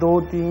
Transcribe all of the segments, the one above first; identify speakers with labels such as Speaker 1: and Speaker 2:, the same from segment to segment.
Speaker 1: 2-3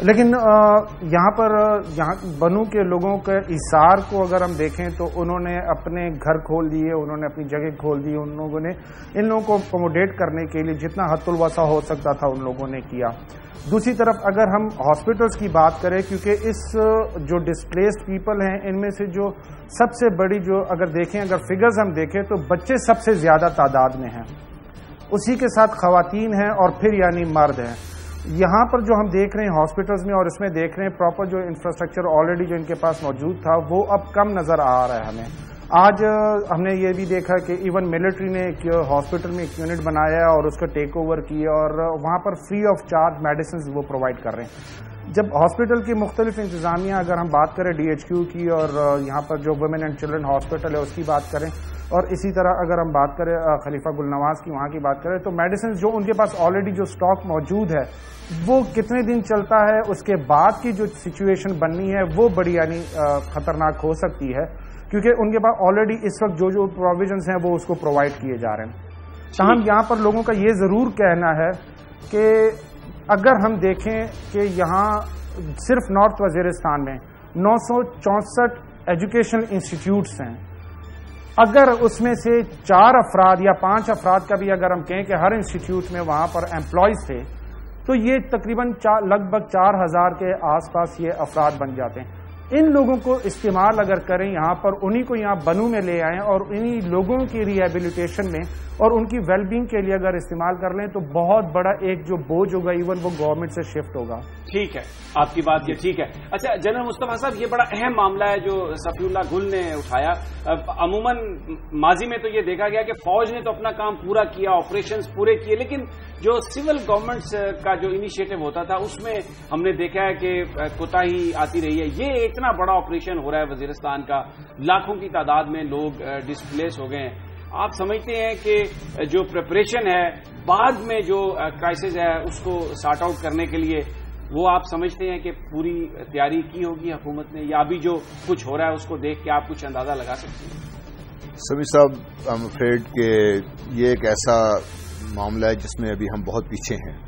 Speaker 1: لیکن یہاں بنو کے لوگوں کے ایثار کو اگر ہم دیکھیں تو انہوں نے اپنے گھر کھول دیے، انہوں نے اپنی جگہ کھول دی، ان لوگوں نے ان لوگوں کو اکوموڈیٹ کرنے کے لیے جتنا حد الوسع ہو سکتا تھا ان لوگوں نے کیا۔ دوسری طرف اگر ہم ہاسپٹلس کی بات کریں، کیونکہ اس جو ڈسپلیسڈ پیپل ہیں ان میں سے جو سب سے بڑی جو اگر دیکھیں، اگر فگرز ہم دیکھیں تو بچے سب سے زیادہ تعداد میں ہیں، اسی کے ساتھ خواتین ہیں اور پھر یعنی مرد ہیں۔ یہاں پر جو ہم دیکھ رہے ہیں ہاسپٹلز میں اور اس میں دیکھ رہے ہیں پراپر جو انفراسٹرکچر آلریڈی جو ان کے پاس موجود تھا وہ اب کم نظر آ رہا ہے ہمیں۔ آج ہم نے یہ بھی دیکھا کہ ایون ملٹری نے ایک ہاسپٹل میں ایک یونٹ بنایا اور اس کا ٹیک اوور کیا اور وہاں پر فری آف چارج میڈیسنز وہ پرووائڈ کر رہے ہیں۔ جب ہاسپٹل کی مختلف انتظامیہ اگر ہم بات کریں ڈی ایچ کیو کی اور یہاں پر جو ویمن اینڈ چلڈرن ہاسپٹل ہے اس کی بات کریں، اور اسی طرح اگر ہم بات کریں خلیفہ گل نواز کی وہاں کی بات کریں، تو میڈیسنز جو ان کے پاس آلریڈی جو سٹاک موجود ہے وہ کتنے دن چلتا ہے، اس کے بعد کی جو سچویشن بننی ہے وہ بڑی یعنی خطرناک ہو سکتی ہے، کیونکہ ان کے پاس آلریڈی اس وقت جو پروویژنز ہیں وہ اس کو پرووائڈ کیے جا رہے ہیں۔ تاہم یہاں پر لوگوں کا یہ ضرور کہنا ہے کہ اگر ہم دیکھیں کہ یہاں صرف نارتھ وزیرستان میں 964 ایجوکیشنل انسٹیٹیوٹس ہیں، اگر اس میں سے 4 افراد یا 5 افراد کا بھی اگر ہم کہیں کہ ہر انسٹیٹیوٹ میں وہاں پر امپلائیز تھے تو یہ تقریباً لگ بھگ 4000 کے آس پاس یہ افراد بن جاتے ہیں۔ ان لوگوں کو استعمال اگر کریں یہاں پر، انہی کو یہاں بنو میں لے آئیں اور انہی لوگوں کی ریہیبلیٹیشن میں اور ان کی ویل بینگ کے لیے اگر استعمال کر لیں تو بہت بڑا ایک جو بوجھ ہوگا ایون وہ گورنمنٹ سے شفٹ ہوگا۔
Speaker 2: ٹھیک ہے، آپ کی بات یہ ٹھیک ہے۔ اچھا جنرل مصطفیٰ صاحب، یہ بڑا اہم معاملہ ہے جو صفی اللہ گل نے اٹھایا۔ عموماً ماضی میں تو یہ دیکھا گیا کہ فوج نے تو اپنا کام پورا کیا، آپریشنز پورے کیے، لیکن جو سول گورنمنٹس کا جو انیشیٹو ہوتا تھا اس میں ہم نے دیکھا ہے کہ کوتاہی آتی رہی ہے۔ یہ اتنا بڑا آپریشن ہو رہا ہے وزیرستان کا، لاکھوں کی تعداد میں لوگ ڈسپلیس ہو گئے ہیں، آپ سمجھتے ہیں کہ جو پریپریشن ہے بعد میں جو کرائسس ہے اس کو سارٹ آؤٹ کرنے کے لیے، وہ آپ سمجھتے ہیں کہ پوری تیاری کی ہوگی حکومت نے، یا ابھی جو کچھ ہو رہا ہے اس کو دیکھ کے آپ کچھ اندازہ لگا سکتے ہیں؟
Speaker 3: سمی صاحب، آئی ایم افریڈ کہ یہ ایک ایسا معاملہ ہے جس میں ابھی ہم بہت پیچھے ہیں۔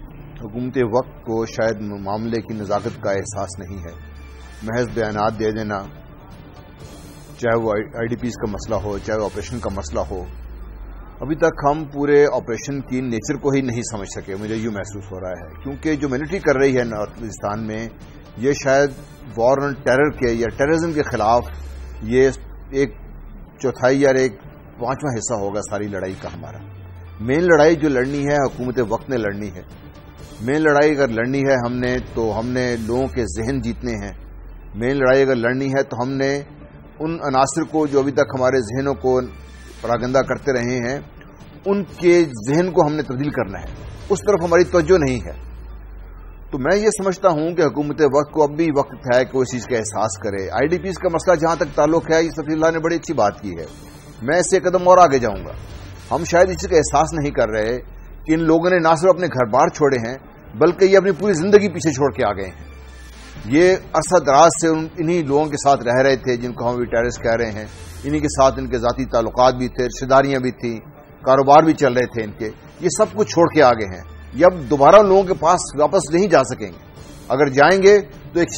Speaker 3: حکومت وقت کو شاید معاملے کی نزاکت کا احساس نہیں ہے، محض بیانات دے دینا، چاہے وہ آئی ڈی پیز کا مسئلہ ہو، چاہے وہ آپریشن کا مسئلہ ہو، ابھی تک ہم پورے آپریشن کی نیچر کو ہی نہیں سمجھ سکے۔ مجھے یوں محسوس ہو رہا ہے کیونکہ جو ملٹری کر رہی ہے نارتھ وزیرستان میں، یہ شاید وار آن ٹیرر کے یا ٹیررزم کے خلاف یہ ایک چوتھائی یا ایک 5واں حصہ ہوگا ساری لڑائی کا ہمارا۔ مین لڑائی جو لڑنی ہے حکومت وقت نے لڑنی ہے۔ مین لڑائی اگر لڑنی ہے ہم نے تو ہم نے لوگوں کے ذہن جیتنے ہیں۔ مین لڑائی اگر لڑنی ہے تو ہم نے ان عناصر کو جو ابھی تک ہمارے ذہنوں کو پراگندہ کرتے رہے ہیں ان کے ذہن کو ہم نے تبدیل کرنا ہے، اس طرف ہماری توجہ نہیں ہے۔ تو میں یہ سمجھتا ہوں کہ حکومت وقت کو اب بھی وقت ہے کہ وہ اس چیز کا احساس کرے۔ آئی ڈی پیز کا مسئلہ جہاں تک تعلق ہے، یہ صفی اللہ نے بڑی اچھی بات کی ہے، میں اس سے قدم اور آگے جاؤں گا۔ ہم شاید اس چیز کا احساس نہیں کر رہے کہ ان لوگوں نے نہ صرف اپنے گھر بار چھوڑے ہیں بلکہ یہ اپنی پوری زندگی پیچھے چھوڑ کے آ گئے ہیں۔ یہ عرصہ دراز سے انہی لوگوں کے ساتھ رہ رہے تھے جن کو ہم ریٹائرس کہہ رہے ہیں، انہی کے ساتھ ان کے ذاتی تعلقات بھی تھے، رشتہ داریاں بھی تھیں، کاروبار بھی چل رہے تھے ان کے، یہ سب کچھ چھوڑ کے آگے ہیں۔ یہ اب دوبارہ لوگوں کے پاس واپس نہیں جا سکیں گے، اگر جائیں گے تو ایک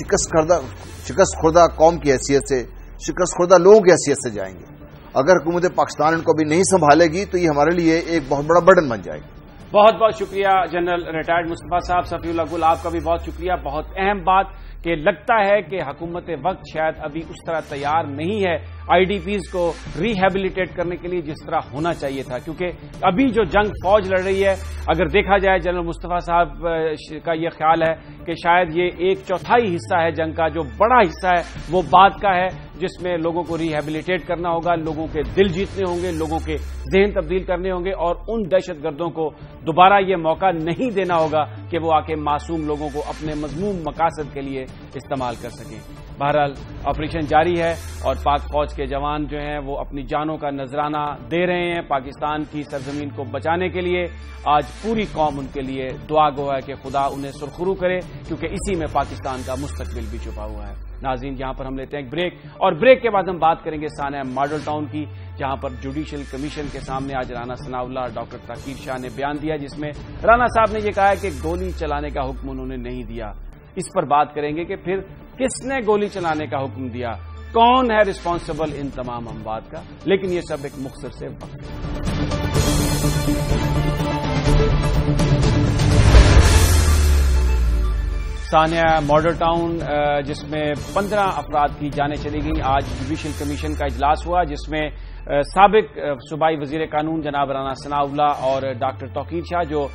Speaker 3: شکست خوردہ قوم کی حیثیت سے، شکست خوردہ لوگوں کی حیثیت سے جائیں گے۔ اگر حکومت پاکستان ان کو بھی نہیں سنبھالے گی تو یہ ہمارے لیے ایک بہت بڑا برڈن بن جائے گا۔
Speaker 2: بہت بہت شکریہ جنرل ریٹائرڈ مصطفیٰ صاحب۔ صفی اللہ گل، آپ کا بھی بہت شکریہ۔ بہت اہم بات کہ لگتا ہے کہ حکومت وقت شاید ابھی اس طرح تیار نہیں ہے آئی ڈی پیز کو ریہیبلیٹیٹ کرنے کے لیے جس طرح ہونا چاہیے تھا، کیونکہ ابھی جو جنگ فوج لڑ رہی ہے، اگر دیکھا جائے جنرل مصطفیٰ صاحب کا یہ خیال ہے کہ شاید یہ 1/4 حصہ ہے جنگ کا، جو بڑا حصہ ہے وہ بعد کا ہے جس میں لوگوں کو ریہیبلیٹیٹ کرنا ہوگا، لوگوں کے دل جیتنے ہوں گے، لوگوں کے ذہن تبدیل کرنے ہوں گے، اور ان دہشت گردوں کو دوبارہ یہ موقع نہیں دینا ہوگا کہ وہ آ کے معصوم لوگوں کو اپنے مذموم مقاصد کے لیے استعمال کر سکیں۔ بہرحال آپریشن جاری ہے اور پاک فوج کے جوان جو ہیں وہ اپنی جانوں کا نذرانہ دے رہے ہیں پاکستان کی سرزمین کو بچانے کے لیے۔ آج پوری قوم ان کے لیے دعا گو ہے کہ خدا انہیں سرخرو کرے، کیونکہ اسی میں پاکستان کا مستقبل بھی چھپا ہوا ہے۔ ناظرین، یہاں پر ہم لیتے ہیں ایک بریک، اور بریک کے بعد ہم بات کریں گے سانحہ ماڈل ٹاؤن کی، جہاں پر جوڈیشل کمیشن کے سامنے آج رانا ثناء اللہ اور ڈاکٹر تاکیر شاہ نے بیان دیا، جس میں رانا صاحب نے یہ کہا ہے کہ گولی چلانے کا حکم انہوں نے نہیں دیا۔ اس پر بات کریں گے کہ پھر کس نے گولی چلانے کا حکم دیا، کون ہے ریسپانسبل ان تمام اموات کا، لیکن یہ سب ایک مختصر سے وقت۔ ثانیہ ماڈل ٹاؤن جس میں 15 افراد کی جانیں چلی گئیں، آج جوڈیشل کمیشن کا اجلاس ہوا جس میں سابق صوبائی وزیر قانون جناب رانا ثناء اللہ اور ڈاکٹر توقیر شاہ جو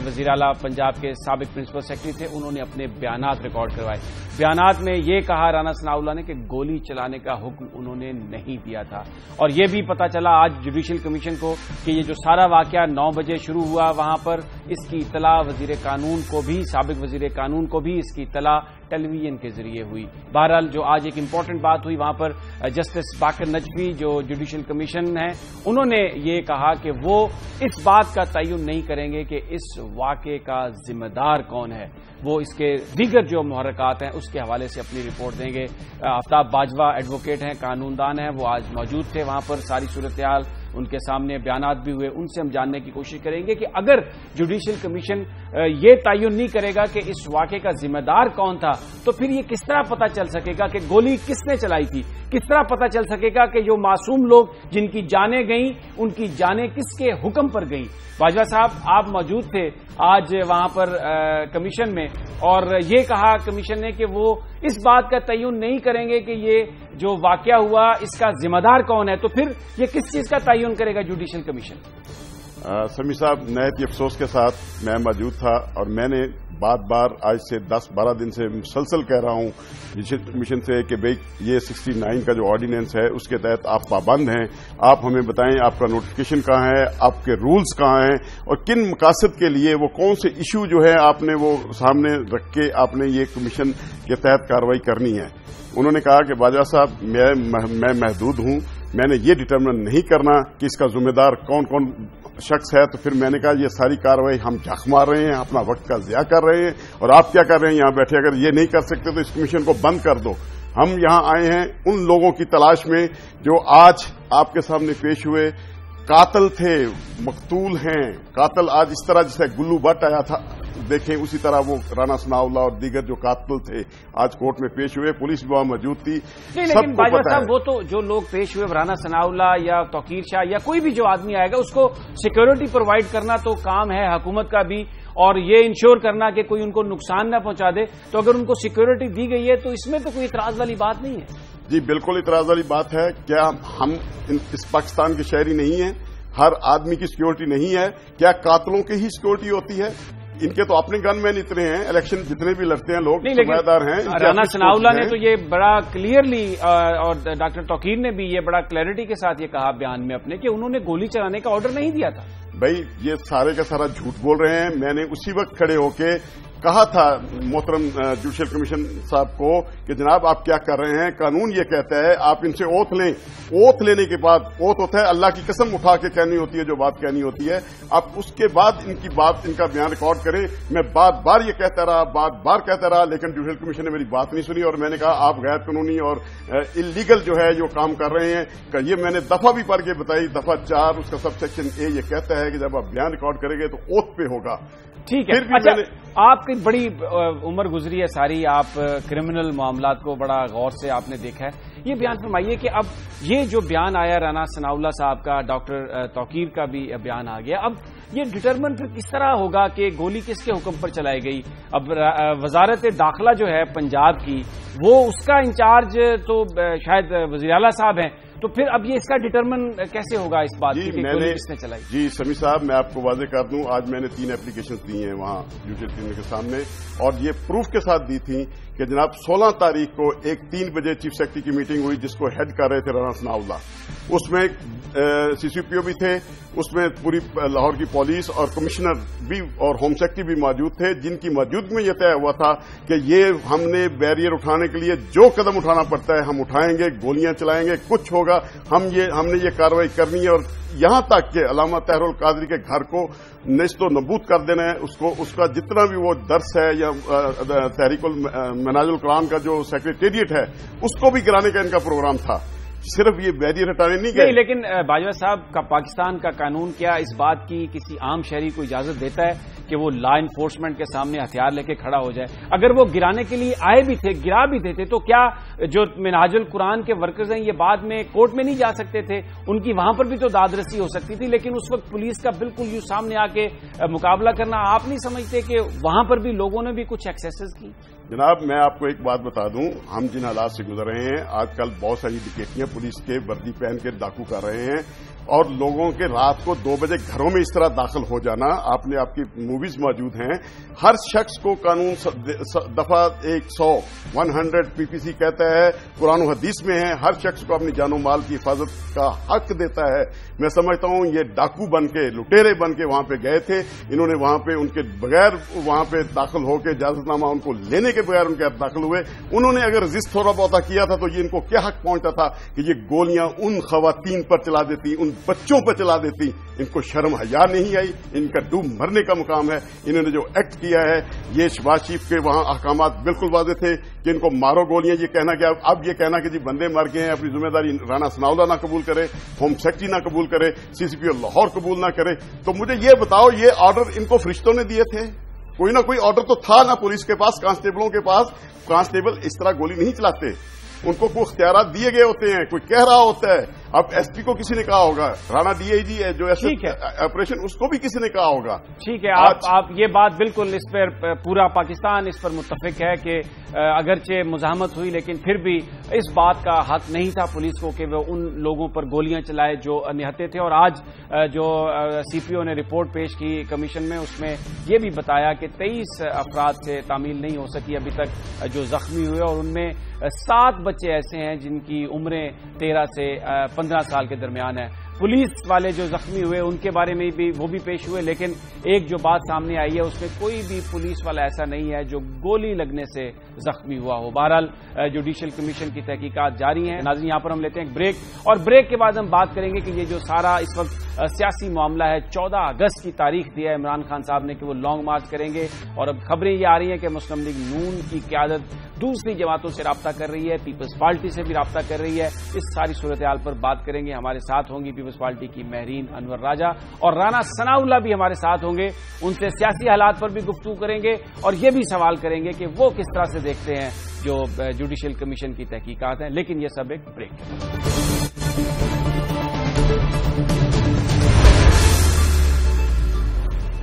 Speaker 2: وزیر اعلیٰ پنجاب کے سابق پرنسپل سیکرٹری تھے، انہوں نے اپنے بیانات ریکارڈ کروائے۔ بیانات میں یہ کہا رانا ثناء اللہ نے کہ گولی چلانے کا حکم انہوں نے نہیں دیا تھا، اور یہ بھی پتا چلا آج جوڈیشل کمیشن کو کہ یہ جو سارا واقعہ 9 بجے شروع ہوا وہاں پر اس کی اطلاع وزیر قانون کو بھی، سابق وزیر قانون کو بھی اس کی اطلاع ٹیلی ویژن کے ذریعے ہوئی۔ بہرحال جو آج ایک امپورٹنٹ بات ہوئی وہاں پر جسٹس باقر نجفی جو جوڈیشل کمیشن ہیں، انہوں نے یہ کہا کہ وہ اس بات کا تعین نہیں کریں گے کہ اس واقعے کا ذمہ دار کون ہے، وہ اس کے دیگر جو محرکات ہیں اس کے حوالے سے اپنی رپورٹ دیں گے۔ آفتاب باجوہ ایڈوکیٹ ہیں، قانون دان ہیں، وہ آج موجود تھے وہاں پر، ساری صورتحال ان کے سامنے بیانات بھی ہوئے، ان سے ہم جاننے کی کوشش کریں گے کہ اگر جوڈیشل کمیشن یہ تعین نہیں کرے گا کہ اس واقعے کا ذمہ دار کون تھا تو پھر یہ کس طرح پتہ چل سکے گا کہ گولی کس نے چلائی تھی، کس طرح پتہ چل سکے گا کہ جو معصوم لوگ جن کی جانیں گئیں ان کی جانیں کس کے حکم پر گئیں۔ باجوہ صاحب آپ موجود تھے آج وہاں پر کمیشن میں، اور یہ کہا کمیشن نے کہ وہ اس بات کا تعین نہیں کریں گے کہ یہ جو واقعہ ہوا اس کا ذمہ دار کون ہے، تو پھر یہ کس چیز کا تعین کرے گا جوڈیشل کمیشن؟
Speaker 4: سمیع صاحب، نہایت ہی افسوس کے ساتھ میں موجود تھا، اور میں نے بار بار آج سے 10-12 دن سے مسلسل کہہ رہا ہوں جوڈیشل کمیشن سے کہ بھئی یہ 69 کا جو آرڈیننس ہے اس کے تحت آپ پابند ہیں، آپ ہمیں بتائیں آپ کا نوٹیفکیشن کہاں ہے، آپ کے رولز کہاں ہیں، اور کن مقاصد کے لیے وہ کون سے ایشو جو ہے آپ نے وہ سامنے رکھ کے آپ نے یہ کمیشن کے تحت کارروائی کرنی ہے۔ انہوں نے کہا کہ باجوہ صاحب میں محدود ہوں، میں نے یہ ڈٹرمن نہیں کرنا کہ اس کا ذمہ دار کون کون شخص ہے، تو پھر میں نے کہا یہ ساری کارروائی ہم جھک مار رہے ہیں، اپنا وقت کا ضیاع کر رہے ہیں، اور آپ کیا کر رہے ہیں یہاں بیٹھے؟ اگر یہ نہیں کر سکتے تو اس کمیشن کو بند کر دو۔ ہم یہاں آئے ہیں ان لوگوں کی تلاش میں جو آج آپ کے سامنے پیش ہوئے، قاتل تھے، مقتول ہیں، قاتل آج اس طرح جیسے گلو بٹ آیا تھا دیکھیں اسی طرح وہ رانا ثناء اللہ اور دیگر جو قاتل تھے آج کورٹ میں پیش ہوئے، پولیس بھی وہاں موجود تھی۔
Speaker 2: لیکن باجوہ صاحب وہ تو جو لوگ پیش ہوئے رانا ثناء اللہ یا توقیر شاہ یا کوئی بھی جو آدمی آئے گا اس کو سیکورٹی پرووائڈ کرنا تو کام ہے حکومت کا بھی، اور یہ انشور کرنا کہ کوئی ان کو نقصان نہ پہنچا دے، تو اگر ان کو سیکورٹی دی گئی ہے تو اس میں تو کوئی اعتراض والی بات نہیں ہے۔
Speaker 4: جی بالکل اعتراض والی بات ہے۔ کیا ہم اس پاکستان کے شہری نہیں ہیں؟ ہر آدمی کی سیکورٹی نہیں ہے؟ کیا قاتلوں کی ہی سیکورٹی ہوتی ہے؟ ان کے تو اپنے گن مین اتنے ہیں، الیکشن جتنے بھی لڑتے ہیں لوگ ذمہ دار ہیں۔
Speaker 2: رانا ثناء اللہ نے تو یہ بڑا کلیئرلی اور ڈاکٹر توقیر نے بھی یہ بڑا کلیئرٹی کے ساتھ یہ کہا بیان میں اپنے کہ انہوں نے گولی چلانے کا آرڈر نہیں دیا تھا۔
Speaker 4: بھائی یہ سارے کا سارا جھوٹ بول رہے ہیں۔ میں نے اسی وقت کھڑے ہو کے کہا تھا محترم جوڈیشل کمیشن صاحب کو کہ جناب آپ کیا کر رہے ہیں، قانون یہ کہتا ہے آپ ان سے اوتھ لیں، اوتھ لینے کے بعد اوتھ ہوتا ہے اللہ کی قسم اٹھا کے کہنی ہوتی ہے جو بات کہنی ہوتی ہے، آپ اس کے بعد ان کی بات ان کا بیان ریکارڈ کریں۔ میں بار بار یہ کہتا رہا، بار کہتا رہا، لیکن جوڈیشل کمیشن نے میری بات نہیں سنی، اور میں نے کہا آپ غیر قانونی اور انلیگل جو ہے جو کام کر رہے ہیں، کہ یہ میں نے دفعہ بھی پڑھ کے بتائی، دفعہ 4 اس کا سب سیکشن اے یہ کہتا ہے کہ جب آپ بیان ریکارڈ کریں گے تو اوتھ پہ ہوگا۔
Speaker 2: ٹھیک ہے، اچھا آپ کی بڑی عمر گزری ہے ساری، آپ کرمنل معاملات کو بڑا غور سے آپ نے دیکھا ہے، یہ بیان فرمائیے کہ اب یہ جو بیان آیا رانا ثناء اللہ صاحب کا، ڈاکٹر توقیر کا بھی بیان آ گیا، اب یہ ڈٹرمن پھر کس طرح ہوگا کہ گولی کس کے حکم پر چلائی گئی؟ اب وزارت داخلہ جو ہے پنجاب کی وہ اس کا انچارج تو شاید وزیر اعلیٰ صاحب ہیں، تو پھر اب یہ اس کا ڈٹرمن کیسے ہوگا اس بات کی کہ گولی کس نے چلائی؟
Speaker 4: جی سمیع صاحب میں آپ کو واضح کر دوں، آج میں نے 3 اپلیکیشن دی ہیں وہاں جوڈیشل کمیشن کے سامنے، اور یہ پروف کے ساتھ دی تھیں کہ جناب 16 تاریخ کو 3 بجے چیف سیکرٹری کی میٹنگ ہوئی جس کو ہیڈ کر رہے تھے رانا ثناء اللہ، اس میں CCPO بھی تھے، اس میں پوری لاہور کی پولیس اور کمشنر بھی اور ہوم سیکرٹری بھی موجود تھے، جن کی موجودگی میں یہ طے ہوا تھا کہ یہ ہم نے بیریئر اٹھانے کے لیے جو قدم اٹھانا پڑتا ہے ہم اٹھائیں گے، گولیاں چلائیں گے، کچھ ہوگا، ہم نے یہ کارروائی کرنی ہے، اور یہاں تک کہ علامہ طاہر القادری کے گھر کو نیست و نبود کر دینا ہے، اس کا جتنا بھی وہ درس ہے یا تحریک مناج القرآن کا جو سیکریٹریٹ ہے اس کو بھی گرانے کا ان کا پروگرام تھا، صرف یہ بیریئر ہٹانے نہیں گئے۔
Speaker 2: لیکن باجوہ صاحب کا پاکستان کا قانون کیا اس بات کی کسی عام شہری کو اجازت دیتا ہے کہ وہ لا انفورسمنٹ کے سامنے ہتھیار لے کے کھڑا ہو جائے. اگر وہ گرانے کے لیے آئے بھی تھے, گرا بھی تھے, تو کیا جو منہاج القرآن کے ورکرز ہیں یہ بعد میں کورٹ میں نہیں جا سکتے تھے؟ ان کی وہاں پر بھی تو داد رسی ہو سکتی تھی. لیکن اس وقت پولیس کا بالکل یوں سامنے آ کے مقابلہ کرنا, آپ نہیں سمجھتے کہ وہاں پر بھی لوگوں نے بھی کچھ ایکسیسز کی؟
Speaker 4: جناب میں آپ کو ایک بات بتا دوں, ہم جن حالات سے گزر رہے ہیں, آج کل بہت ساری ڈکیتیاں پولیس کے وردی پہن کے ڈاکو کر رہے ہیں, اور لوگوں کے رات کو 2 بجے گھروں میں اس طرح داخل ہو جانا, آپ کی موویز موجود ہیں. ہر شخص کو قانون دفعہ 100 PPC کہتا ہے, قرآن و حدیث میں ہے, ہر شخص کو اپنی جان و مال کی حفاظت کا حق دیتا ہے. میں سمجھتا ہوں یہ ڈاکو بن کے, لٹیرے بن کے وہاں پہ گئے تھے. انہوں نے وہاں پہ ان کے بغیر وہاں پہ داخل ہو کے اجازت نامہ ان کو لینے کے بغیر ان کے ہاتھ داخل ہوئے. انہوں نے اگر رزسٹ تھوڑا بہت کیا تھا تو یہ ان کو کیا حق پہنچتا تھا کہ یہ گولیاں ان خواتین پر چلا دیتی, ان بچوں پر چلا دیتی؟ ان کو شرم حیا نہیں آئی؟ ان کا ڈوب مرنے کا مقام ہے. انہوں نے جو ایکٹ کیا ہے, یہ شہباز شریف کے وہاں احکامات بالکل واضح تھے کہ ان کو مارو گولیاں. یہ کہنا کہ اب یہ کہنا کہ جی بندے مر گئے ہیں, اپنی ذمہ داری رانا ثناءاللہ نہ قبول کرے, ہوم سیکرٹری نہ قبول کرے, CCPO لاہور قبول نہ کرے, تو مجھے یہ بتاؤ یہ آرڈر ان کو فرشتوں نے دیے تھے؟ کوئی نہ کوئی آرڈر تو تھا نا پولیس کے پاس, کانسٹیبلوں کے پاس. کانسٹیبل اس طرح گولی نہیں چلاتے, ان کو کوئی اختیارات دیے گئے ہوتے ہیں, کوئی کہہ رہا ہوتا ہے. اب SP کو کسی نے کہا ہوگا, رانا DIG ہے جو آپریشن, اس کو بھی کسی نے کہا ہوگا.
Speaker 2: ٹھیک ہے, آپ یہ بات بالکل اس پر پورا پاکستان اس پر متفق ہے کہ اگرچہ مزاحمت ہوئی لیکن پھر بھی اس بات کا حق نہیں تھا پولیس کو کہ وہ ان لوگوں پر گولیاں چلائے جو نہتے تھے. اور آج جو CPO نے رپورٹ پیش کی کمیشن میں, اس میں یہ بھی بتایا کہ 23 افراد سے تعمیل نہیں ہو سکی ابھی تک جو زخمی ہوئے, اور ان میں 7 بچے ایسے ہیں جن کی عمریں 13 سے 15 سال کے درمیان ہے. پولیس والے جو زخمی ہوئے ان کے بارے میں بھی وہ بھی پیش ہوئے, لیکن ایک جو بات سامنے آئی ہے اس میں کوئی بھی پولیس والا ایسا نہیں ہے جو گولی لگنے سے زخمی ہوا ہو. بہرحال جوڈیشل کمیشن کی تحقیقات جاری ہیں. ناظرین یہاں پر ہم لیتے ہیں ایک بریک, اور بریک کے بعد ہم بات کریں گے کہ یہ جو سارا اس وقت سیاسی معاملہ ہے, 14 اگست کی تاریخ دیا ہے عمران خان صاحب نے کہ وہ لانگ مارچ کریں گے, اور اب خبریں یہ آ رہی ہیں کہ مسلم لیگ نون کی قیادت دوسری جماعتوں سے رابطہ کر رہی ہے, پیپلز پارٹی سے بھی رابطہ کر رہی ہے. اس ساری صورتحال پر بات کریں گے. ہمارے ساتھ ہوں گی پیپلز پارٹی کی مہرین انور راجہ, اور رانا ثناءاللہ بھی ہمارے ساتھ ہوں گے. ان سے سیاسی حالات پر بھی گفتگو کریں گے, اور یہ بھی سوال کریں گے کہ وہ کس طرح سے دیکھتے ہیں جو جوڈیشل کمیشن کی تحقیقات ہیں. لیکن یہ سب ایک بریک ہے.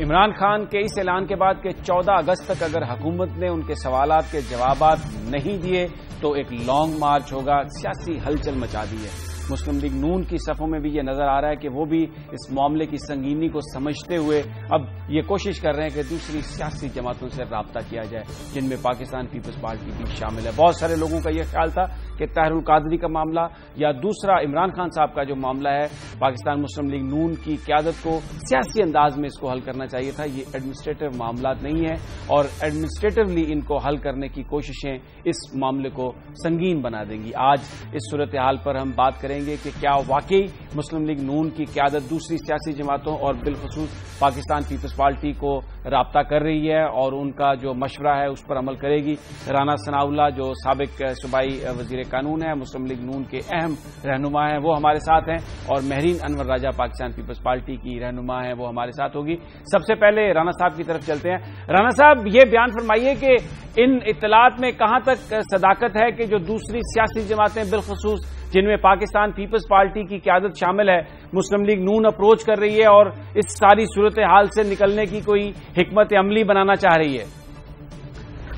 Speaker 2: عمران خان کے اس اعلان کے بعد کہ 14 اگست تک اگر حکومت نے ان کے سوالات کے جوابات نہیں دیے تو ایک لانگ مارچ ہوگا. سیاسی ہلچل مچا دی ہے. مسلم لیگ نون کی صفوں میں بھی یہ نظر آ رہا ہے کہ وہ بھی اس معاملے کی سنگینی کو سمجھتے ہوئے اب یہ کوشش کر رہے ہیں کہ دوسری سیاسی جماعتوں سے رابطہ کیا جائے, جن میں پاکستان پیپلز پارٹی بھی شامل ہے. بہت سارے لوگوں کا یہ خیال تھا کہ طاہر القادری کا معاملہ یا دوسرا عمران خان صاحب کا جو معاملہ ہے, پاکستان مسلم لیگ نون کی قیادت کو سیاسی انداز میں اس کو حل کرنا چاہیے تھا. یہ ایڈمنسٹریٹو معاملات نہیں ہیں, اور ایڈمنسٹریٹولی ان کو حل کرنے کی کوششیں اس معاملے کو سنگین بنا دیں گی. آج اس صورتحال پر ہم بات کریں گے کہ کیا واقعی مسلم لیگ نون کی قیادت دوسری سیاسی جماعتوں اور بالخصوص پاکستان پیپلز پارٹی کو رابطہ کر رہی ہے اور ان کا جو مشورہ ہے اس پر عمل کرے گی. رانا ثناءاللہ جو سابق صوبائی وزیر قانون ہے, مسلم لیگ نون کے اہم رہنما ہیں, وہ ہمارے ساتھ ہیں, اور مہرین انور راجہ پاکستان پیپلز پارٹی کی رہنما ہیں, وہ ہمارے ساتھ ہوگی. سب سے پہلے رانا صاحب کی طرف چلتے ہیں. رانا صاحب یہ بیان فرمائیے کہ ان اطلاعات میں کہاں تک صداقت ہے کہ جو دوسری سیاسی جماعتیں بالخصوص جن میں پاکستان پیپلز پارٹی کی قیادت شامل ہے, مسلم لیگ نون اپروچ کر رہی ہے اور اس ساری صورتحال سے نکلنے کی کوئی حکمت عملی بنانا چاہ رہی ہے؟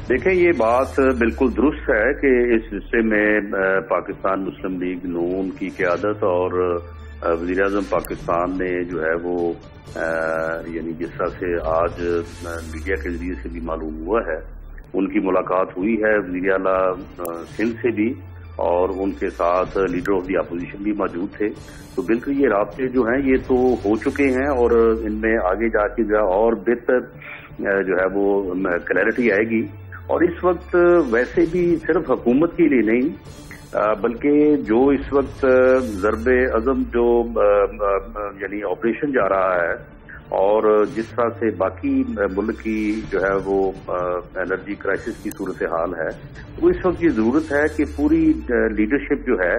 Speaker 5: دیکھیں, یہ بات بالکل درست ہے کہ اس حصے میں پاکستان مسلم لیگ نون کی قیادت اور وزیر اعظم پاکستان نے جو ہے وہ یعنی جس طرح سے آج میڈیا کے ذریعے سے بھی معلوم ہوا ہے, ان کی ملاقات ہوئی ہے وزیر اعلیٰ سندھ سے بھی, اور ان کے ساتھ لیڈر آف دی اپوزیشن بھی موجود تھے. تو بالکل یہ رابطے جو ہیں یہ تو ہو چکے ہیں, اور ان میں آگے جا کے اور بہتر جو ہے وہ کلیئرٹی آئے گی. اور اس وقت ویسے بھی صرف حکومت کے لیے نہیں بلکہ جو اس وقت ضرب عزم جو یعنی آپریشن جا رہا ہے اور جس طرح سے باقی ملک کی جو ہے وہ انرجی کرائسس کی صورتحال ہے, تو اس وقت یہ ضرورت ہے کہ پوری لیڈرشپ جو ہے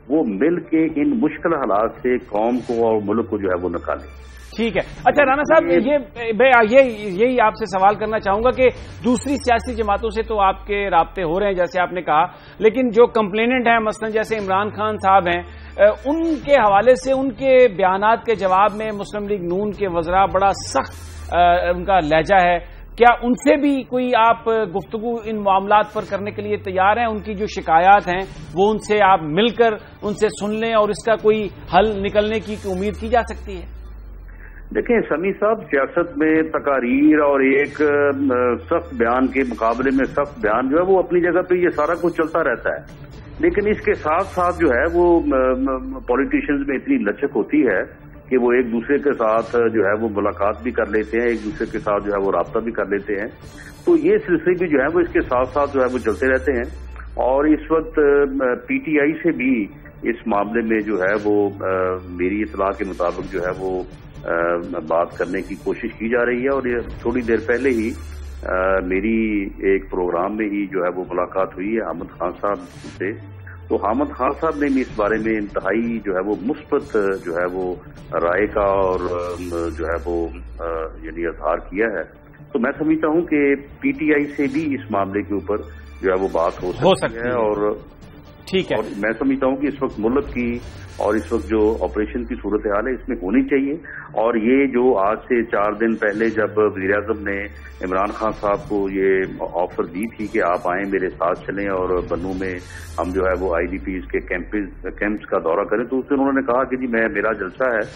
Speaker 5: وہ مل کے ان مشکل حالات سے قوم کو اور ملک کو جو ہے وہ نکالے.
Speaker 2: ٹھیک ہے. اچھا رانا صاحب, یہی آپ سے سوال کرنا چاہوں گا کہ دوسری سیاسی جماعتوں سے تو آپ کے رابطے ہو رہے ہیں جیسے آپ نے کہا, لیکن جو کمپلیننٹ ہیں مثلا جیسے عمران خان صاحب ہیں, ان کے حوالے سے ان کے بیانات کے جواب میں مسلم لیگ نون کے وزراء بڑا سخت ان کا لہجہ ہے. کیا ان سے بھی کوئی آپ گفتگو ان معاملات پر کرنے کے لیے تیار ہیں؟ ان کی جو شکایات ہیں وہ ان سے آپ مل کر ان سے سن لیں اور اس کا کوئی حل نکلنے کی امید کی جا سکتی ہے؟
Speaker 5: دیکھیں سمیع صاحب, سیاست میں تقاریر اور ایک سخت بیان کے مقابلے میں سخت بیان جو ہے وہ اپنی جگہ پہ یہ سارا کچھ چلتا رہتا ہے, لیکن اس کے ساتھ ساتھ جو ہے وہ پولیٹیشینز میں اتنی لچک ہوتی ہے کہ وہ ایک دوسرے کے ساتھ جو ہے وہ ملاقات بھی کر لیتے ہیں, ایک دوسرے کے ساتھ جو ہے وہ رابطہ بھی کر لیتے ہیں. تو یہ سلسلے بھی جو ہے وہ اس کے ساتھ ساتھ جو ہے وہ چلتے رہتے ہیں. اور اس وقت پی ٹی آئی سے بھی اس معاملے میں جو ہے وہ میری اطلاع کے مطابق جو ہے وہ بات کرنے کی کوشش کی جا رہی ہے. اور یہ تھوڑی دیر پہلے ہی میری ایک پروگرام میں ہی جو ہے وہ ملاقات ہوئی ہے حامد خان صاحب سے. تو حامد خان صاحب نے بھی اس بارے میں انتہائی جو ہے وہ مثبت جو ہے وہ رائے کا اور جو ہے وہ یعنی اظہار کیا ہے. تو میں سمجھتا ہوں کہ پی ٹی آئی سے بھی اس معاملے کے اوپر جو ہے وہ بات ہو سکتی ہے. اور
Speaker 2: ٹھیک ہے,
Speaker 5: اور میں سمجھتا ہوں کہ اس وقت ملک کی اور اس وقت جو آپریشن کی صورتحال ہے اس میں ہونی چاہیے. اور یہ جو آج سے 4 دن پہلے جب وزیر اعظم نے عمران خان صاحب کو یہ آفر دی تھی کہ آپ آئیں میرے ساتھ چلیں اور بنو میں ہم جو ہے وہ آئی ڈی پیز کے کیمپس کا دورہ کریں, تو اس سے انہوں نے کہا کہ جی میرا جلسہ ہے.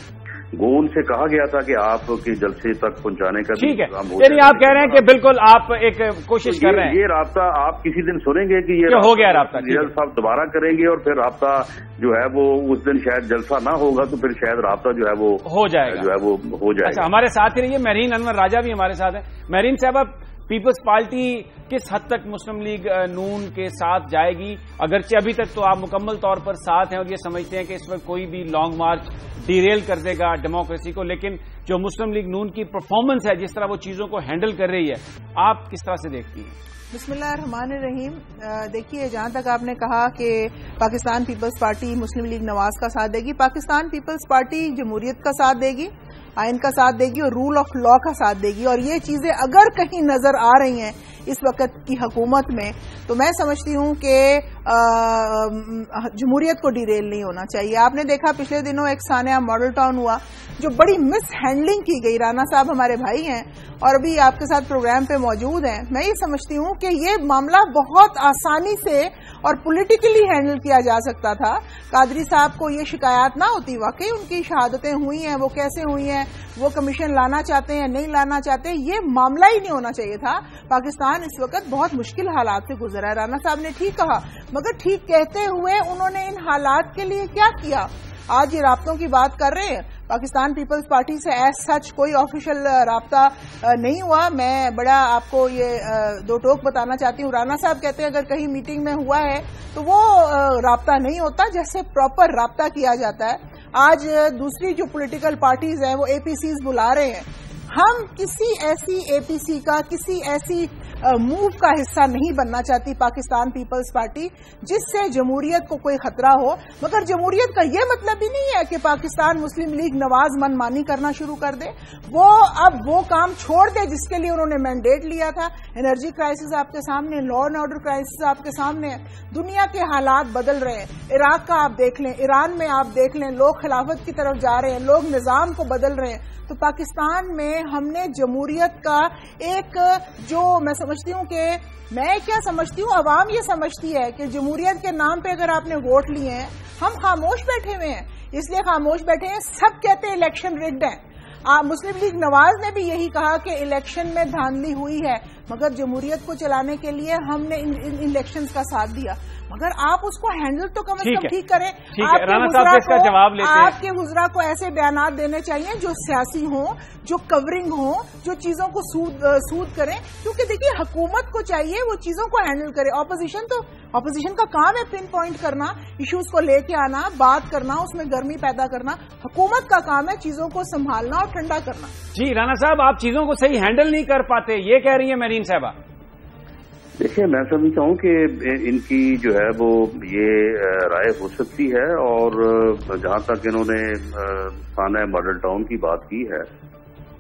Speaker 5: ان سے کہا گیا تھا کہ آپ کے جلسے تک پہنچانے کا
Speaker 2: ٹھیک ہے, یعنی آپ کہہ رہے ہیں کہ بالکل آپ ایک کوشش کر رہے ہیں.
Speaker 5: یہ رابطہ آپ کسی دن سنیں گے کہ یہ
Speaker 2: ہو گیا رابطہ,
Speaker 5: صاحب دوبارہ کریں گے اور پھر رابطہ جو ہے وہ اس دن شاید جلسہ نہ ہوگا تو پھر شاید رابطہ جو ہے وہ
Speaker 2: ہو جائے گا,
Speaker 5: جو ہے وہ ہو جائے گا.
Speaker 2: ہمارے ساتھ ہی رہیے. مہرین انور راجہ بھی ہمارے ساتھ ہیں. مہرین صاحبہ, پیپلز پارٹی کس حد تک مسلم لیگ نون کے ساتھ جائے گی؟ اگرچہ ابھی تک تو آپ مکمل طور پر ساتھ ہیں اور یہ سمجھتے ہیں کہ اس میں کوئی بھی لانگ مارچ ڈیریل کر دے گا ڈیموکریسی کو, لیکن جو مسلم لیگ نون کی پرفارمنس ہے, جس طرح وہ چیزوں کو ہینڈل کر رہی ہے, آپ کس طرح سے دیکھتی ہیں؟
Speaker 6: بسم اللہ الرحمن الرحیم. دیکھیے, جہاں تک آپ نے کہا کہ پاکستان پیپلز پارٹی مسلم لیگ نواز کا ساتھ دے گی, پاکستان پیپلز پارٹی جمہوریت کا ساتھ دے گی, آئین کا ساتھ دے گی اور رول آف لا کا ساتھ دے گی. اور یہ چیزیں اگر کہیں نظر آ رہی ہیں اس وقت کی حکومت میں تو میں سمجھتی ہوں کہ جمہوریت کو ڈیریل نہیں ہونا چاہیے. آپ نے دیکھا پچھلے دنوں ایک سانحہ ماڈل ٹاؤن ہوا جو بڑی مس ہینڈلنگ کی گئی. رانا صاحب ہمارے بھائی ہیں اور ابھی آپ کے ساتھ پروگرام پہ موجود ہیں. میں یہ سمجھتی ہوں کہ یہ معاملہ بہت آسانی سے اور پولیٹیکلی ہینڈل کیا جا سکتا تھا. قادری صاحب کو یہ شکایات نہ ہوتی, واقعی ان کی شہادتیں ہوئی ہیں, وہ کیسے ہوئی ہیں, وہ کمیشن لانا چاہتے ہیں نہیں لانا چاہتے, یہ معاملہ ہی نہیں ہونا چاہیے تھا. پاکستان اس وقت بہت مشکل حالات سے گزرا ہے. رانا صاحب نے ٹھیک کہا, مگر ٹھیک کہتے ہوئے انہوں نے ان حالات کے لیے کیا کیا؟ آج یہ رابطوں کی بات کر رہے ہیں. پاکستان پیپلز پارٹی سے ایز سچ کوئی آفیشیل رابطہ نہیں ہوا. میں بڑا آپ کو یہ دو ٹوک بتانا چاہتی ہوں. رانا صاحب کہتے ہیں اگر کہیں میٹنگ میں ہوا ہے تو وہ رابطہ نہیں ہوتا جیسے پراپر رابطہ کیا جاتا ہے. آج دوسری جو پولیٹیکل پارٹیز ہیں وہ اے پی سیز بلا رہے ہیں. ہم کسی ایسی اے پی سی کا, کسی ایسی موو کا حصہ نہیں بننا چاہتی پاکستان پیپلز پارٹی جس سے جمہوریت کو کوئی خطرہ ہو. مگر جمہوریت کا یہ مطلب ہی نہیں ہے کہ پاکستان مسلم لیگ نواز من مانی کرنا شروع کر دے. وہ اب وہ کام چھوڑ دے جس کے لیے انہوں نے مینڈیٹ لیا تھا. انرجی کرائسس آپ کے سامنے, لا اینڈ آرڈر کرائسس آپ کے سامنے ہے. دنیا کے حالات بدل رہے ہیں. عراق کا آپ دیکھ لیں, ایران میں آپ دیکھ لیں, لوگ خلافت کی طرف جا رہے ہیں, لوگ نظام کو بدل رہے ہیں. تو پاکستان میں ہم نے جمہوریت کا ایک جو میں سمجھتی ہوں کہ میں کیا سمجھتی ہوں, عوام یہ سمجھتی ہے کہ جمہوریت کے نام پہ اگر آپ نے ووٹ لیے ہیں, ہم خاموش بیٹھے ہوئے ہیں. اس لیے خاموش بیٹھے ہیں, سب کہتے ہیں الیکشن رگڈ ہے. مسلم لیگ نواز نے بھی یہی کہا کہ الیکشن میں دھاندلی ہوئی ہے, مگر جمہوریت کو چلانے کے لیے ہم نے ان الیکشنز کا ساتھ دیا. مگر آپ اس کو ہینڈل تو کم از کم ٹھیک کریں. آپ کے وزراء کو ایسے بیانات دینے چاہیے جو سیاسی ہوں, جو کورنگ ہوں, جو چیزوں کو سود کریں. کیونکہ دیکھیے حکومت کو چاہیے وہ چیزوں کو ہینڈل کرے. اپوزیشن کا کام ہے پن پوائنٹ کرنا, ایشوز کو لے کے آنا, بات کرنا, اس میں گرمی پیدا کرنا. حکومت کا کام ہے چیزوں کو سنبھالنا اور ٹھنڈا کرنا.
Speaker 2: جی رانا صاحب, آپ چیزوں کو صحیح ہینڈل نہیں کر پاتے, یہ کہہ رہی ہیں مہرین صاحبہ.
Speaker 5: دیکھیے میں سمجھتا ہوں کہ ان کی جو ہے وہ یہ رائے ہو سکتی ہے، اور جہاں تک انہوں نے سانحہ ماڈل ٹاؤن کی بات کی ہے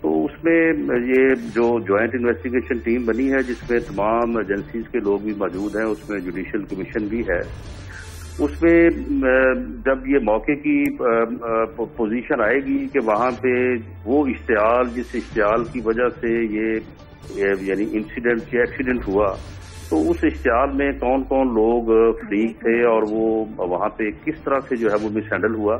Speaker 5: تو اس میں یہ جو جوائنٹ انویسٹیگیشن ٹیم بنی ہے جس میں تمام ایجنسیز کے لوگ بھی موجود ہیں، اس میں جوڈیشل کمیشن بھی ہے، اس میں جب یہ موقع کی پوزیشن آئے گی کہ وہاں پہ وہ اشتعال جس اشتعال کی وجہ سے یہ یعنی انسیڈنٹ یا ایکسیڈنٹ ہوا، تو اس اشتعال میں کون کون لوگ فریق تھے اور وہ وہاں پہ کس طرح سے جو ہے وہ مس ہینڈل ہوا،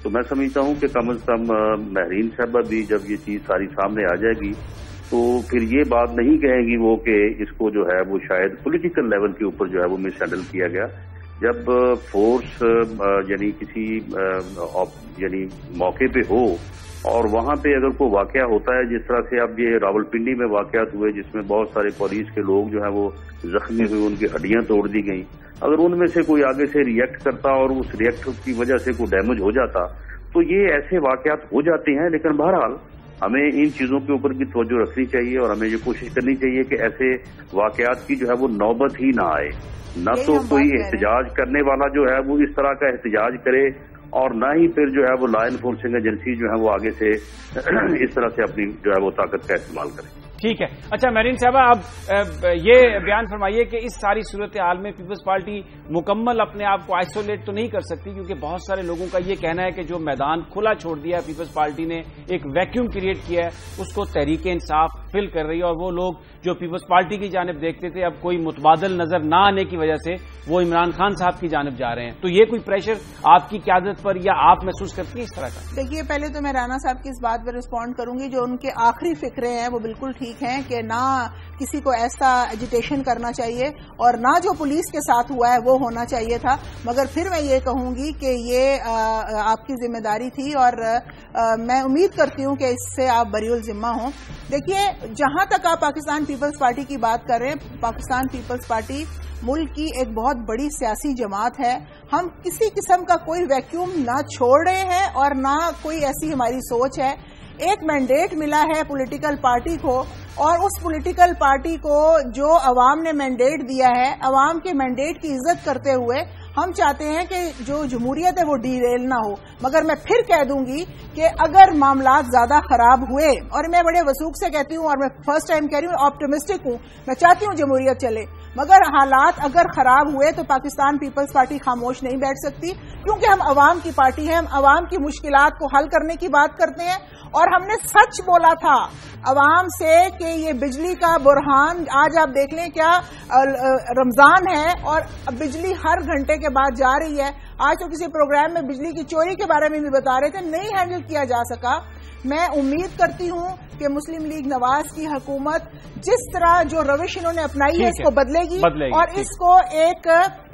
Speaker 5: تو میں سمجھتا ہوں کہ کم از کم مہرین صاحبہ بھی جب یہ چیز ساری سامنے آ جائے گی تو پھر یہ بات نہیں کہیں گی وہ کہ اس کو جو ہے وہ شاید پولیٹیکل لیول کے اوپر جو ہے وہ مس ہینڈل کیا گیا۔ جب فورس یعنی کسی یعنی موقع پہ ہو اور وہاں پہ اگر کوئی واقعہ ہوتا ہے، جس طرح سے اب یہ راولپنڈی میں واقعات ہوئے جس میں بہت سارے پولیس کے لوگ جو ہیں وہ زخمی ہوئے، ان کی ہڈیاں توڑ دی گئیں، اگر ان میں سے کوئی آگے سے ریئیکٹ کرتا اور اس ریئیکٹ کی وجہ سے کوئی ڈیمیج ہو جاتا تو یہ ایسے واقعات ہو جاتے ہیں، لیکن بہرحال ہمیں ان چیزوں کے اوپر بھی توجہ رکھنی چاہیے اور ہمیں یہ کوشش کرنی چاہیے کہ ایسے واقعات کی جو ہے وہ نوبت ہی نہ آئے، نہ تو کوئی احتجاج کرنے والا جو ہے وہ اس طرح کا احتجاج کرے اور نہ ہی پھر جو ہے وہ لا انفورسنگ ایجنسی جو ہے وہ آگے سے اس طرح سے اپنی جو ہے وہ طاقت کا استعمال کرے۔
Speaker 2: ٹھیک ہے، اچھا مہرین صاحبہ اب یہ بیان فرمائیے کہ اس ساری صورتحال میں پیپلز پارٹی مکمل اپنے آپ کو آئسولیٹ تو نہیں کر سکتی، کیونکہ بہت سارے لوگوں کا یہ کہنا ہے کہ جو میدان کھلا چھوڑ دیا ہے پیپلز پارٹی نے، ایک ویکیوم کریٹ کیا ہے، اس کو تحریک انصاف فل کر رہی ہے، اور وہ لوگ جو پیپلز پارٹی کی جانب دیکھتے تھے اب کوئی متبادل نظر نہ آنے کی وجہ سے وہ عمران خان صاحب کی جانب جا رہے ہیں، تو یہ کوئی پریشر آپ کی قیادت پر یا آپ محسوس کرتی ہیں اس طرح کا؟
Speaker 6: دیکھیے پہلے تو میں رانا صاحب کی اس بات پر رسپونڈ کروں گی، جو ان کے آخری فکرے ہیں وہ بالکل ٹھیک ہیں کہ نہ کسی کو ایسا ایجیٹیشن کرنا چاہیے اور نہ جو پولیس کے ساتھ ہوا ہے وہ ہونا چاہیے تھا، مگر پھر میں یہ کہوں گی کہ یہ آپ کی ذمہ داری تھی اور میں امید کرتی ہوں کہ اس سے آپ بری الذمہ ہوں۔ دیکھیے جہاں تک آپ پاکستان پیپلز پارٹی کی بات کر رہے ہیں، پاکستان پیپلز پارٹی ملک کی ایک بہت بڑی سیاسی جماعت ہے، ہم کسی قسم کا کوئی ویکیوم نہ چھوڑ رہے ہیں اور نہ کوئی ایسی ہماری سوچ ہے۔ ایک مینڈیٹ ملا ہے پولیٹیکل پارٹی کو، اور اس پولیٹیکل پارٹی کو جو عوام نے مینڈیٹ دیا ہے، عوام کے مینڈیٹ کی عزت کرتے ہوئے ہم چاہتے ہیں کہ جو جمہوریت ہے وہ ڈی ریل نہ ہو۔ مگر میں پھر کہہ دوں گی کہ اگر معاملات زیادہ خراب ہوئے، اور میں بڑے وثوق سے کہتی ہوں اور میں فرسٹ ٹائم کہہ رہی ہوں، آپٹمسٹک ہوں، میں چاہتی ہوں جمہوریت چلے، مگر حالات اگر خراب ہوئے تو پاکستان پیپلز پارٹی خاموش نہیں بیٹھ سکتی، کیونکہ ہم عوام کی پارٹی ہیں، ہم عوام کی مشکلات کو حل کرنے کی بات کرتے ہیں، اور ہم نے سچ بولا تھا عوام سے کہ یہ بجلی کا بحران، آج آپ دیکھ لیں کیا رمضان ہے اور بجلی ہر گھنٹے کے بعد جا رہی ہے، آج تو کسی پروگرام میں بجلی کی چوری کے بارے میں بھی بتا رہے تھے، نہیں ہینڈل کیا جا سکا۔ میں امید کرتی ہوں کہ مسلم لیگ نواز کی حکومت جس طرح جو روش انہوں نے اپنائی ہے اس کو بدلے گی اور اس کو ایک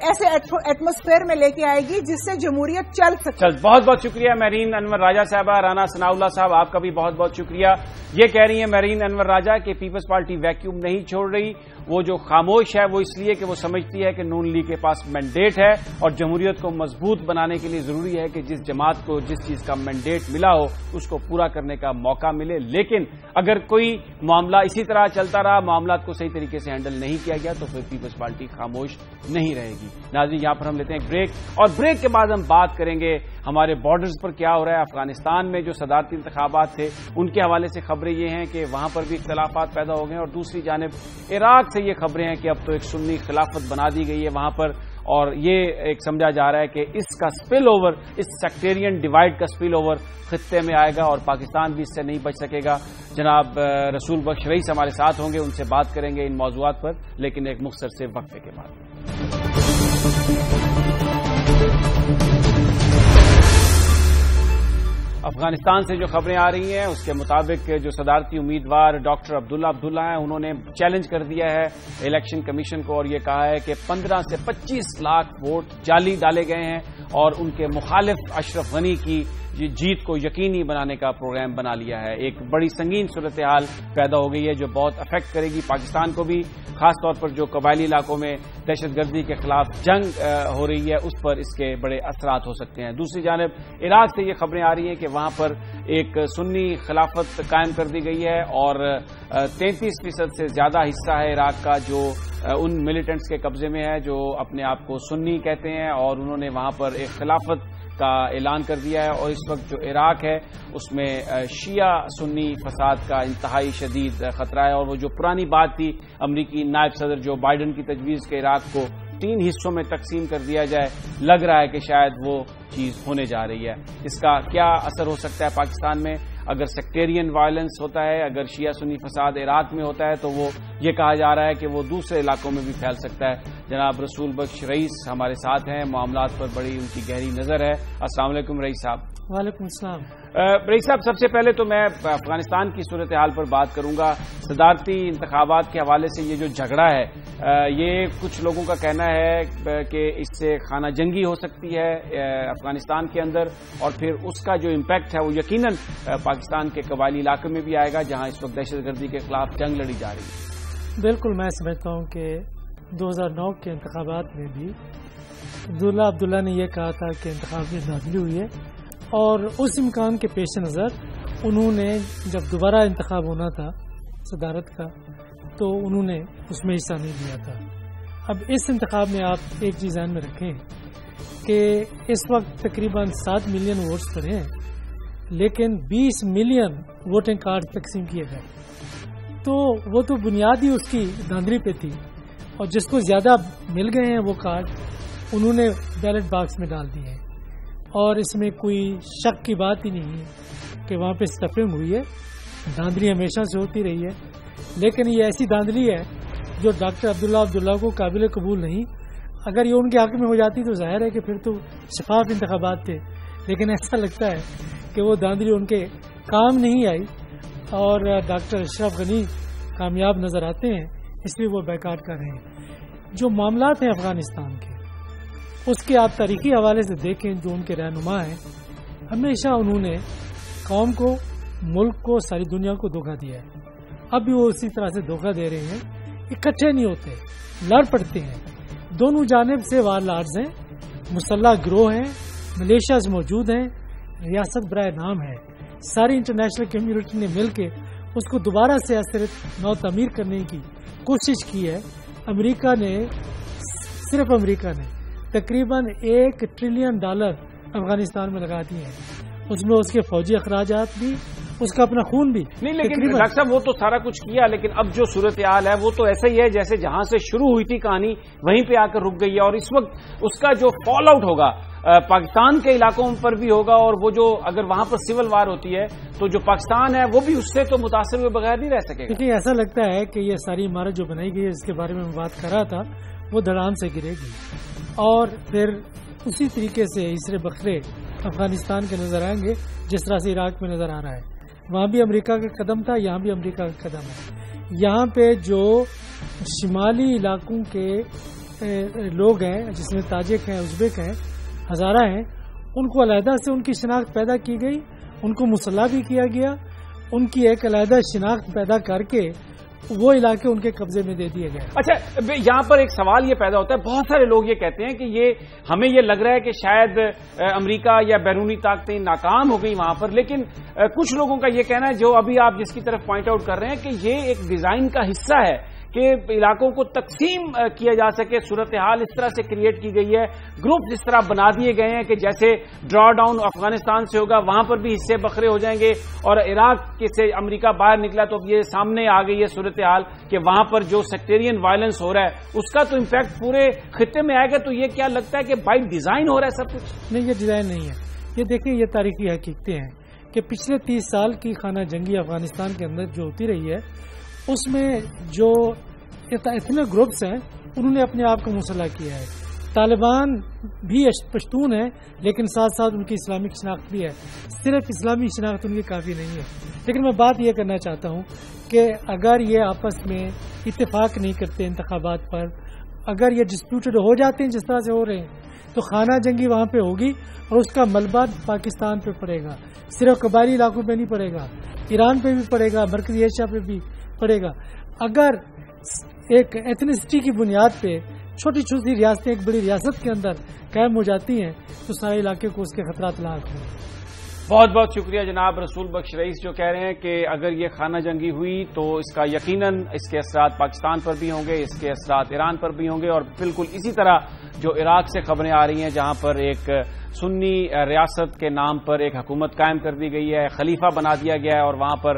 Speaker 6: ایسے ایٹماسفیئر میں لے کے آئے گی جس سے جمہوریت چل سکے۔
Speaker 2: بہت بہت شکریہ مہرین انور راجہ صاحبہ، رانا ثناء اللہ صاحب آپ کا بھی بہت بہت شکریہ۔ یہ کہہ رہی ہیں مہرین انور راجہ کہ پیپلز پارٹی ویکیوم نہیں چھوڑ رہی، وہ جو خاموش ہے وہ اس لیے کہ وہ سمجھتی ہے کہ نون لیگ کے پاس مینڈیٹ ہے اور جمہوریت کو مضبوط بنانے کے لیے ضروری ہے کہ جس جماعت کو جس چیز کا مینڈیٹ ملا ہو اس کو پورا کرنے کا موقع ملے، لیکن اگر کوئی معاملہ اسی طرح چلتا رہا، معاملات کو صحیح طریقے سے ہینڈل نہیں کیا گیا تو پھر پیپلز پارٹی خاموش نہیں رہے گی۔ ناظرین یہاں پر ہم لیتے ہیں ایک بریک، اور بریک کے بعد ہم بات کریں گے ہمارے بارڈرز پر کیا ہو رہا ہے۔ افغانستان میں جو صدارتی انتخابات تھے ان کے حوالے سے خبریں یہ ہیں کہ وہاں پر بھی اختلافات پیدا ہو گئے، اور دوسری جانب عراق سے یہ خبریں ہیں کہ اب تو ایک سنی خلافت بنا دی گئی ہے وہاں پر، اور یہ ایک سمجھا جا رہا ہے کہ اس کا سپل اوور، اس سیکٹیرین ڈیوائڈ کا سپل اوور خطے میں آئے گا اور پاکستان بھی اس سے نہیں بچ سکے گا۔ جناب رسول بخش رئیس ہمارے ساتھ ہوں گے، ان سے بات کریں گے ان موضوعات پر، لیکن ایک مختصر سے وقفے کے بعد۔ افغانستان سے جو خبریں آ رہی ہیں اس کے مطابق جو صدارتی امیدوار ڈاکٹر عبداللہ ہیں انہوں نے چیلنج کر دیا ہے الیکشن کمیشن کو، اور یہ کہا ہے کہ 15 سے 25 لاکھ ووٹ جعلی ڈالے گئے ہیں اور ان کے مخالف اشرف غنی کی جیت کو یقینی بنانے کا پروگرام بنا لیا ہے۔ ایک بڑی سنگین صورتحال پیدا ہو گئی ہے جو بہت افیکٹ کرے گی پاکستان کو بھی، خاص طور پر جو قبائلی علاقوں میں دہشت گردی کے خلاف جنگ ہو رہی ہے اس پر اس کے بڑے اثرات ہو سکتے ہیں۔ دوسری جانب عراق سے یہ خبریں آ رہی ہیں کہ وہاں پر ایک سنی خلافت قائم کر دی گئی ہے اور 33% سے زیادہ حصہ ہے عراق کا جو ان ملیٹنٹس کے قبضے میں ہے جو اپنے آپ کو سنی کہتے ہیں، اور انہوں نے وہاں پر ایک خلافت کا اعلان کر دیا ہے، اور اس وقت جو عراق ہے اس میں شیعہ سنی فساد کا انتہائی شدید خطرہ ہے، اور وہ جو پرانی بات تھی امریکی نائب صدر جو بائیڈن کی تجویز کے عراق کو 3 حصوں میں تقسیم کر دیا جائے، لگ رہا ہے کہ شاید وہ چیز ہونے جا رہی ہے۔ اس کا کیا اثر ہو سکتا ہے پاکستان میں؟ اگر سیکٹیرین وائلنس ہوتا ہے، اگر شیعہ سنی فساد عراق میں ہوتا ہے، تو وہ یہ کہا جا رہا ہے کہ وہ دوسرے علاقوں میں بھی پھیل سکتا ہے۔ جناب رسول بخش رئیس ہمارے ساتھ ہیں، معاملات پر بڑی ان کی گہری نظر ہے۔ السلام علیکم رئیس صاحب۔
Speaker 7: وعلیکم السلام۔
Speaker 2: رئیس صاحب، سب سے پہلے تو میں افغانستان کی صورتحال پر بات کروں گا۔ صدارتی انتخابات کے حوالے سے یہ جو جھگڑا ہے، یہ کچھ لوگوں کا کہنا ہے کہ اس سے خانہ جنگی ہو سکتی ہے افغانستان کے اندر، اور پھر اس کا جو امپیکٹ ہے وہ یقیناً پاکستان کے قبائلی علاقے میں بھی آئے گا جہاں اس وقت دہشت گردی کے خلاف جنگ لڑی جا رہی ہے۔
Speaker 7: بالکل، میں سمجھتا ہوں کہ 2009 کے انتخابات میں بھی عبداللہ نے یہ کہا تھا کہ انتخاب میں دھاندلی ہوئی ہے، اور اس امکان کے پیش نظر انہوں نے جب دوبارہ انتخاب ہونا تھا صدارت کا تو انہوں نے اس میں حصہ نہیں لیا تھا۔ اب اس انتخاب میں آپ ایک چیز ذہن میں رکھیں کہ اس وقت تقریباً 7 ملین ووٹس پڑے ہیں، لیکن 20 ملین ووٹنگ کارڈ تقسیم کیے گئے، تو وہ تو بنیادی اس کی دھاندلی پہ تھی، اور جس کو زیادہ مل گئے ہیں وہ کارڈ انہوں نے بیلٹ باکس میں ڈال دیے ہیں، اور اس میں کوئی شک کی بات ہی نہیں ہے کہ وہاں پہ اسٹفنگ ہوئی ہے۔ دھاندلی ہمیشہ سے ہوتی رہی ہے، لیکن یہ ایسی دھاندلی ہے جو ڈاکٹر عبداللہ کو قابل قبول نہیں۔ اگر یہ ان کے حق میں ہو جاتی تو ظاہر ہے کہ پھر تو شفاف انتخابات تھے، لیکن ایسا لگتا ہے کہ وہ دھاندلی ان کے کام نہیں آئی، اور ڈاکٹر اشرف غنی کامیاب نظر آتے ہیں، اس لیے وہ بیکاٹ کر رہے ہیں۔ جو معاملات ہیں افغانستان کے، اس کے آپ تاریخی حوالے سے دیکھیں، جو ان کے رہنما ہیں، ہمیشہ انہوں نے قوم کو، ملک کو، ساری دنیا کو دھوکہ دیا ہے۔ اب بھی وہ اسی طرح سے دھوکہ دے رہے ہیں، اکٹھے نہیں ہوتے، لڑ پڑتے ہیں، دونوں جانب سے وار لارز ہیں، مسلح گروہ ہیں، ملیشیاز موجود ہیں، ریاست برائے نام ہے۔ ساری انٹرنیشنل کمیونٹی نے مل کے اس کو دوبارہ سے نو تعمیر کرنے کی کوشش کی ہے۔ صرف امریکہ نے تقریباً $1 ٹریلین افغانستان میں لگا دیے ہیں، اس میں اس کے فوجی اخراجات بھی، اس کا اپنا خون بھی
Speaker 2: نہیں، لیکن ڈاکٹر صاحب وہ تو سارا کچھ کیا، لیکن اب جو صورتحال ہے وہ تو ایسا ہی ہے جیسے جہاں سے شروع ہوئی تھی کہانی وہیں پہ آ کر رک گئی ہے، اور اس وقت اس کا جو فال آؤٹ ہوگا پاکستان کے علاقوں پر بھی ہوگا، اور وہ جو اگر وہاں پر سول وار ہوتی ہے تو جو پاکستان ہے وہ بھی اس سے تو متاثر ہوئے بغیر نہیں رہ سکے گا۔
Speaker 7: لیکن ایسا لگتا ہے کہ یہ ساری عمارت جو بنائی گئی ہے، اس کے بارے میں بات کر رہا تھا، وہ دھڑام سے گرے گی، اور پھر اسی طریقے سے اسرے بکھرے افغانستان کے نظر آئیں گے جس طرح سے عراق میں نظر آ رہا ہے۔ وہاں بھی امریکہ کا قدم تھا، یہاں بھی امریکہ کا قدم ہے۔ یہاں پہ جو شمالی علاقوں کے لوگ ہیں، جس میں تاجک ہیں، ازبیک ہیں، ہزارہ ہیں، ان کو علیحدہ سے ان کی شناخت پیدا کی گئی، ان کو مسلح بھی کیا گیا، ان کی ایک علیحدہ شناخت پیدا کر کے وہ علاقے ان کے قبضے میں دے دیے گئے۔
Speaker 2: اچھا، یہاں پر ایک سوال یہ پیدا ہوتا ہے، بہت سارے لوگ یہ کہتے ہیں کہ ہمیں یہ لگ رہا ہے کہ شاید امریکہ یا بیرونی طاقتیں ناکام ہو گئی وہاں پر، لیکن کچھ لوگوں کا یہ کہنا ہے، جو ابھی آپ جس کی طرف پوائنٹ آؤٹ کر رہے ہیں، کہ یہ ایک ڈیزائن کا حصہ ہے کہ علاقوں کو تقسیم کیا جا سکے۔ صورتحال اس طرح سے کریٹ کی گئی ہے، گروپ اس طرح بنا دیے گئے ہیں کہ جیسے ڈرا ڈاؤن افغانستان سے ہوگا وہاں پر بھی حصے بکھرے ہو جائیں گے، اور عراق سے امریکہ باہر نکلا تو یہ سامنے آ گئی ہے صورتحال کہ وہاں پر جو سیکٹیرین وائلنس ہو رہا ہے اس کا تو امپیکٹ پورے خطے میں آئے گا۔ تو یہ کیا لگتا ہے کہ بائی ڈیزائن ہو رہا ہے سب کچھ؟
Speaker 7: نہیں، یہ ڈیزائن نہیں ہے۔ یہ دیکھیں، یہ تاریخی حقیقتیں ہیں کہ پچھلے 30 سال کی خانہ جنگی افغانستان کے اندر جو ہوتی رہی ہے، اس میں جو اتنے گروپس ہیں انہوں نے اپنے آپ کو مسلح کیا ہے۔ طالبان بھی پشتون ہیں، لیکن ساتھ ساتھ ان کی اسلامی شناخت بھی ہے، صرف اسلامی شناخت ان کی کافی نہیں ہے۔ لیکن میں بات یہ کرنا چاہتا ہوں کہ اگر یہ آپس میں اتفاق نہیں کرتے انتخابات پر، اگر یہ ڈسپیوٹڈ ہو جاتے ہیں جس طرح سے ہو رہے ہیں، تو خانہ جنگی وہاں پہ ہوگی، اور اس کا ملبہ پاکستان پہ پڑے گا، صرف قبائلی علاقوں پہ نہیں پڑے گا، ایران پہ بھی پڑے گا، مرکزی ایشیا پہ بھی پڑے گا۔ اگر ایک ایتھنسٹی کی بنیاد پہ چھوٹی چھوٹی ریاستیں ایک بڑی ریاست کے اندر قائم ہو جاتی ہیں تو سارے علاقے کو اس کے خطرات لاحق ہوں۔
Speaker 2: بہت بہت شکریہ جناب رسول بخش رئیس، جو کہہ رہے ہیں کہ اگر یہ خانہ جنگی ہوئی تو اس کا یقیناً اس کے اثرات پاکستان پر بھی ہوں گے، اس کے اثرات ایران پر بھی ہوں گے، اور بالکل اسی طرح جو عراق سے خبریں آ رہی ہیں جہاں پر ایک سنی ریاست کے نام پر ایک حکومت قائم کر دی گئی ہے، خلیفہ بنا دیا گیا ہے، اور وہاں پر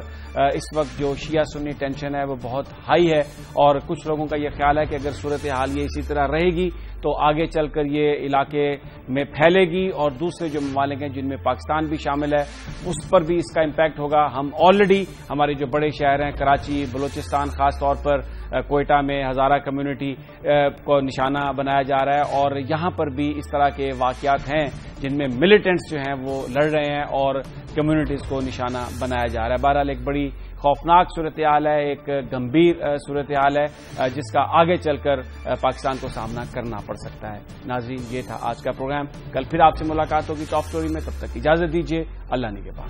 Speaker 2: اس وقت جو شیعہ سنی ٹینشن ہے وہ بہت ہائی ہے، اور کچھ لوگوں کا یہ خیال ہے کہ اگر صورتحال یہ اسی طرح رہے گی تو آگے چل کر یہ علاقے میں پھیلے گی، اور دوسرے جو ممالک ہیں جن میں پاکستان بھی شامل ہے اس پر بھی اس کا امپیکٹ ہوگا۔ ہم آلریڈی ہمارے جو بڑے شہر ہیں کراچی، بلوچستان، خاص طور پر کوئٹہ میں ہزارہ کمیونٹی کو نشانہ بنایا جا رہا ہے، اور یہاں پر بھی اس طرح کے واقعات ہیں جن میں ملیٹنٹس جو ہیں وہ لڑ رہے ہیں اور کمیونٹیز کو نشانہ بنایا جا رہا ہے۔ بہرحال ایک بڑی خوفناک صورتحال ہے، ایک گمبھیر صورتحال ہے جس کا آگے چل کر پاکستان کو سامنا کرنا پڑ سکتا ہے۔ ناظرین، یہ تھا آج کا پروگرام، کل پھر آپ سے ملاقات ہوگی ٹاپ سٹوری میں، تب تک اجازت دیجیے، اللہ نگہبان۔